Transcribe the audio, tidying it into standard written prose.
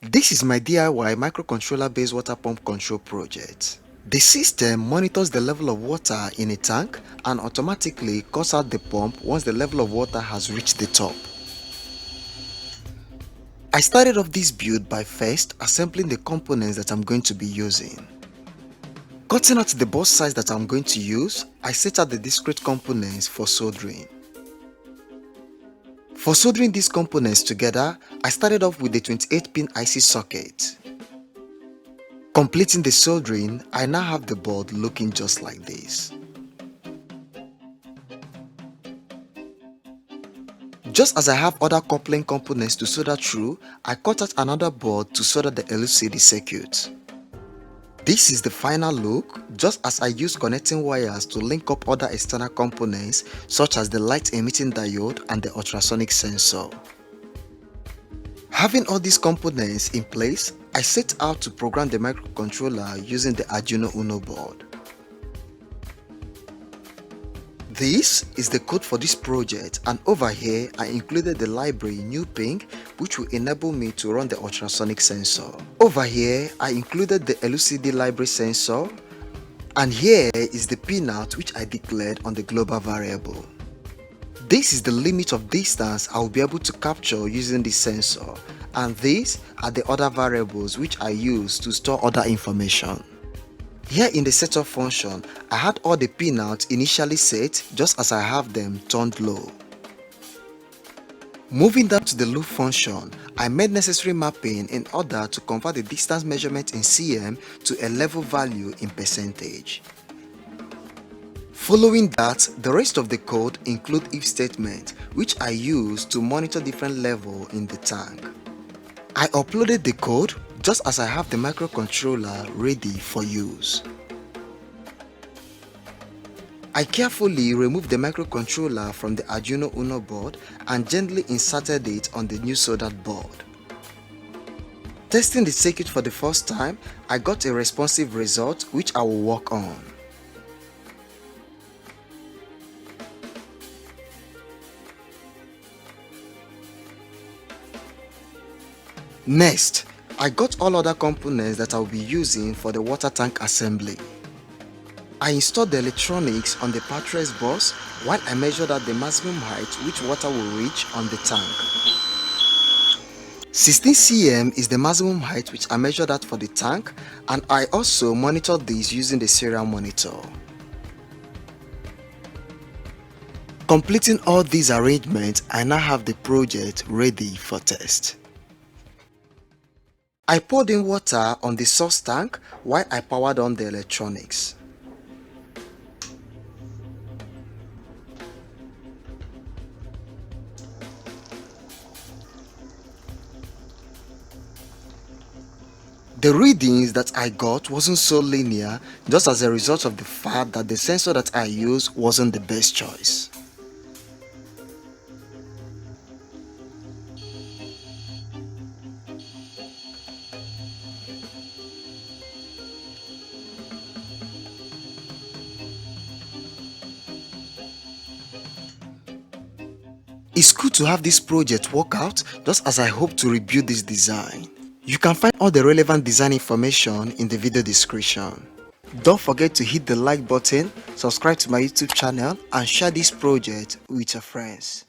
This is my DIY microcontroller based water pump control project. The system monitors the level of water in a tank and automatically cuts out the pump once the level of water has reached the top. I started off this build by first assembling the components that I'm going to be using. Cutting out the board size that I'm going to use, I set out the discrete components for soldering. For soldering these components together, I started off with the 28-pin IC socket. Completing the soldering, I now have the board looking just like this. Just as I have other coupling components to solder through, I cut out another board to solder the LCD circuit. This is the final look, just as I use connecting wires to link up other external components such as the light emitting diode and the ultrasonic sensor. Having all these components in place, I set out to program the microcontroller using the Arduino Uno board. This is the code for this project, and over here I included the library NewPing, which will enable me to run the ultrasonic sensor. Over here I included the LCD library sensor, and here is the pinout which I declared on the global variable. This is the limit of distance I will be able to capture using this sensor, and these are the other variables which I use to store other information. Here in the setup function, I had all the pinouts initially set just as I have them turned low. Moving down to the loop function, I made necessary mapping in order to convert the distance measurement in cm to a level value in percentage. Following that, the rest of the code include if statement, which I use to monitor different level in the tank. I uploaded the code just as I have the microcontroller ready for use. I carefully removed the microcontroller from the Arduino Uno board and gently inserted it on the new soldered board. Testing the circuit for the first time, I got a responsive result which I will work on. Next, I got all other components that I will be using for the water tank assembly. I installed the electronics on the pattress bus while I measured out the maximum height which water will reach on the tank. 16 cm is the maximum height which I measured out for the tank, and I also monitored this using the serial monitor. Completing all these arrangements, I now have the project ready for test. I poured in water on the source tank while I powered on the electronics. The readings that I got wasn't so linear, just as a result of the fact that the sensor that I used wasn't the best choice. It's good to have this project work out just as I hope to rebuild this design. You can find all the relevant design information in the video description. Don't forget to hit the like button, subscribe to my YouTube channel, and share this project with your friends.